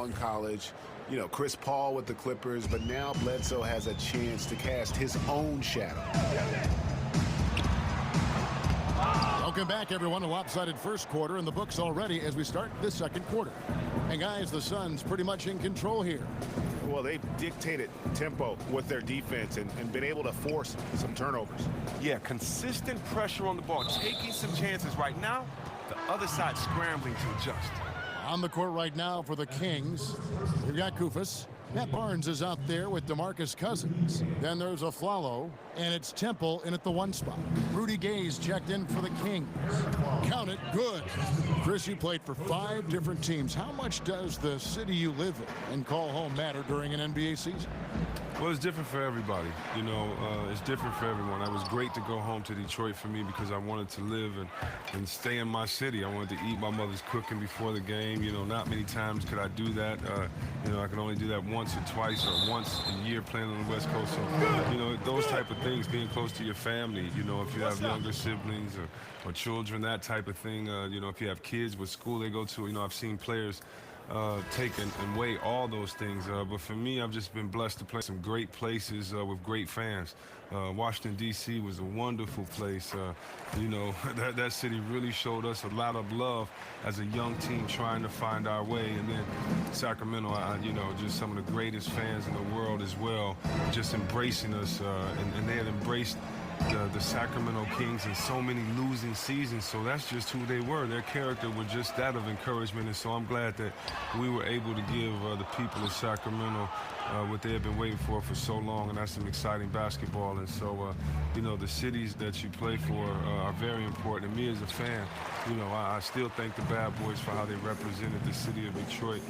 In college, you know, Chris Paul with the Clippers, but now Bledsoe has a chance to cast his own shadow. Welcome back, everyone. A lopsided first quarter in the books already as we start the second quarter. And guys, the Suns pretty much in control here. Well, they've dictated tempo with their defense and been able to force some turnovers. Yeah, consistent pressure on the ball, taking some chances. Right now, the other side scrambling to adjust. On the court right now for the Kings, we've got Koufos. Matt Barnes is out there with DeMarcus Cousins. Then there's Afflalo, and it's Temple in at the 1 spot. Rudy Gay's checked in for the Kings. Count it, good. Chris, you played for 5 different teams. How much does the city you live in and call home matter during an NBA season? Well, it's different for everybody. You know, it's different for everyone. It was great to go home to Detroit for me because I wanted to live and stay in my city. I wanted to eat my mother's cooking before the game. You know, not many times could I do that. You know, I can only do that once or twice or once a year playing on the West Coast. So, you know, those type of things, being close to your family, you know, if you have younger siblings or children, that type of thing. You know, if you have kids with school they go to, you know, I've seen players take and weigh all those things. But for me, I've just been blessed to play some great places with great fans. Washington, D.C. was a wonderful place. You know, that city really showed us a lot of love as a young team trying to find our way. And then Sacramento, you know, just some of the greatest fans in the world as well, just embracing us. And they had embraced the Sacramento Kings in so many losing seasons, so that's just who they were. Their character was just that of encouragement, and so I'm glad that we were able to give the people of Sacramento what they have been waiting for so long, and that's some exciting basketball. And so, you know, the cities that you play for are very important. And me as a fan, you know, I still thank the Bad Boys for how they represented the city of Detroit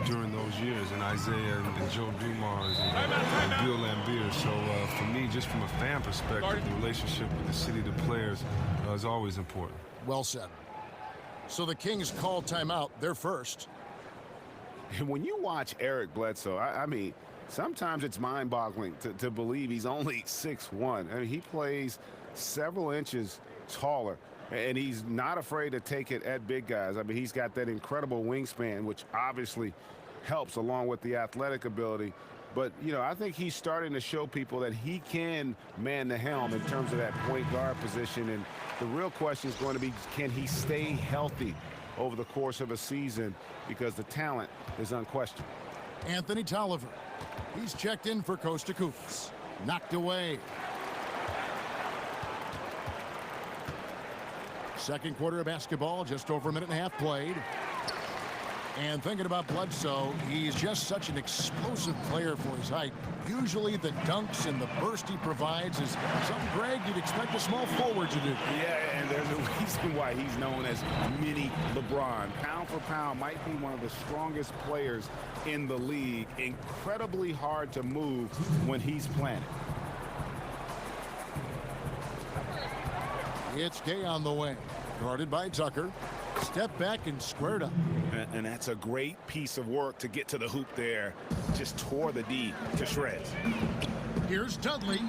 during those years, and Isaiah and Joe Dumars and Bill Laimbeer. So for me, just from a fan perspective, the relationship with the city, the players, is always important. Well said. So the Kings call timeout. They're first. And when you watch Eric Bledsoe, I mean, sometimes it's mind-boggling to believe he's only 6'1". I mean, he plays several inches taller, and he's not afraid to take it at big guys. I mean, he's got that incredible wingspan, which obviously helps along with the athletic ability. But, you know, I think he's starting to show people that he can man the helm in terms of that point guard position. And the real question is going to be, can he stay healthy over the course of a season, because the talent is unquestioned. Anthony Tolliver. He's checked in for Kosta Koufos. Knocked away. Second quarter of basketball, just over a minute and a half played. And thinking about Bledsoe, he's just such an explosive player for his height. Usually the dunks and the burst he provides is something, Greg, you'd expect a small forward to do. Yeah, and there's a reason why he's known as mini LeBron. Pound for pound, might be one of the strongest players in the league. Incredibly hard to move when he's planted. It's Gay on the wing. Guarded by Tucker. Step back and squared up. And that's a great piece of work to get to the hoop there. Just tore the D to shreds. Here's Dudley.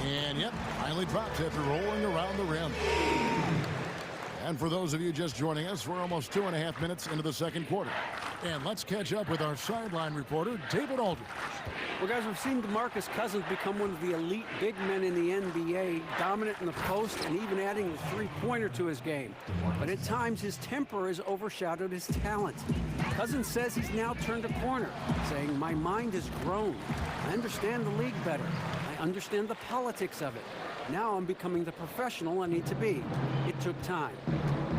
And, yep, finally dropped after rolling around the rim. And for those of you just joining us, we're almost 2.5 minutes into the second quarter. And let's catch up with our sideline reporter, David Aldridge. Well, guys, we've seen DeMarcus Cousins become one of the elite big men in the NBA, dominant in the post and even adding a three-pointer to his game. But at times, his temper has overshadowed his talent. Cousins says he's now turned a corner, saying, "My mind has grown. I understand the league better. I understand the politics of it. Now I'm becoming the professional I need to be. It took time."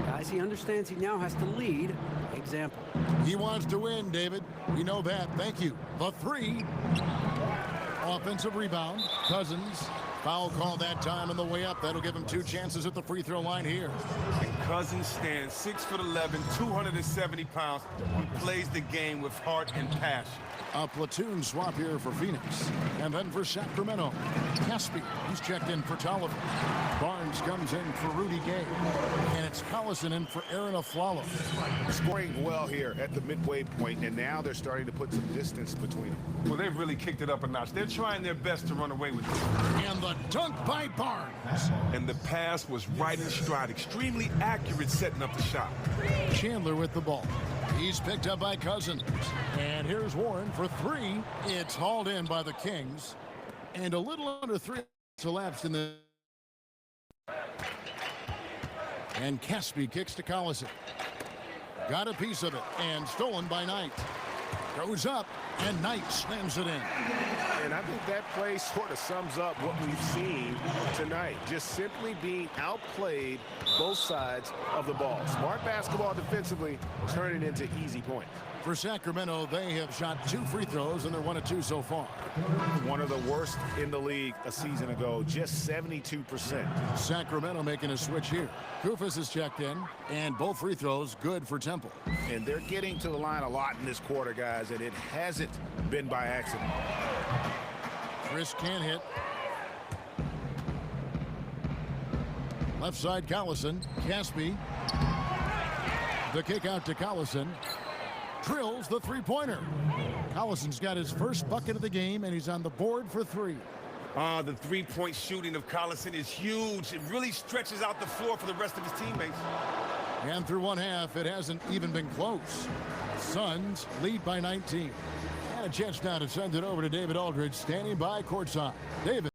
Guys, he understands he now has to lead by example. He wants to win, David. We know that. Thank you. The three. Offensive rebound. Cousins. Foul call that time on the way up. That'll give him 2 chances at the free throw line here. And Cousins stands 6'11", 270 pounds, and plays the game with heart and passion. A platoon swap here for Phoenix. And then for Sacramento, Caspi. He's checked in for Tolliver. Barnes comes in for Rudy Gay. And it's Collison in for Aaron Afflalo. Scoring well here at the midway point, and now they're starting to put some distance between them. Well, they've really kicked it up a notch. They're trying their best to run away with it. And the dunk by Barnes. And the pass was right in stride. Extremely accurate setting up the shot. Chandler with the ball. He's picked up by Cousins. And here's Warren for three. It's hauled in by the Kings. And a little under 3 minutes elapsed in the... And Caspi kicks to Collison. Got a piece of it and stolen by Knight. Goes up and Knight slams it in. And I think that play sort of sums up what we've seen tonight. Just simply being outplayed both sides of the ball. Smart basketball defensively, turning into easy points. For Sacramento, they have shot 2 free throws, and they're 1 of 2 so far. One of the worst in the league a season ago, just 72%. Sacramento making a switch here. Kufis is checked in, and both free throws good for Temple. And they're getting to the line a lot in this quarter, guys, and it hasn't been by accident. Chris can't hit. Left side, Collison. Caspi. The kick out to Collison. Drills the three-pointer. Collison's got his first bucket of the game, and he's on the board for 3. The three-point shooting of Collison is huge. It really stretches out the floor for the rest of his teammates. And through one half, it hasn't even been close. Suns lead by 19. And a chance now to send it over to David Aldridge, standing by courtside. David.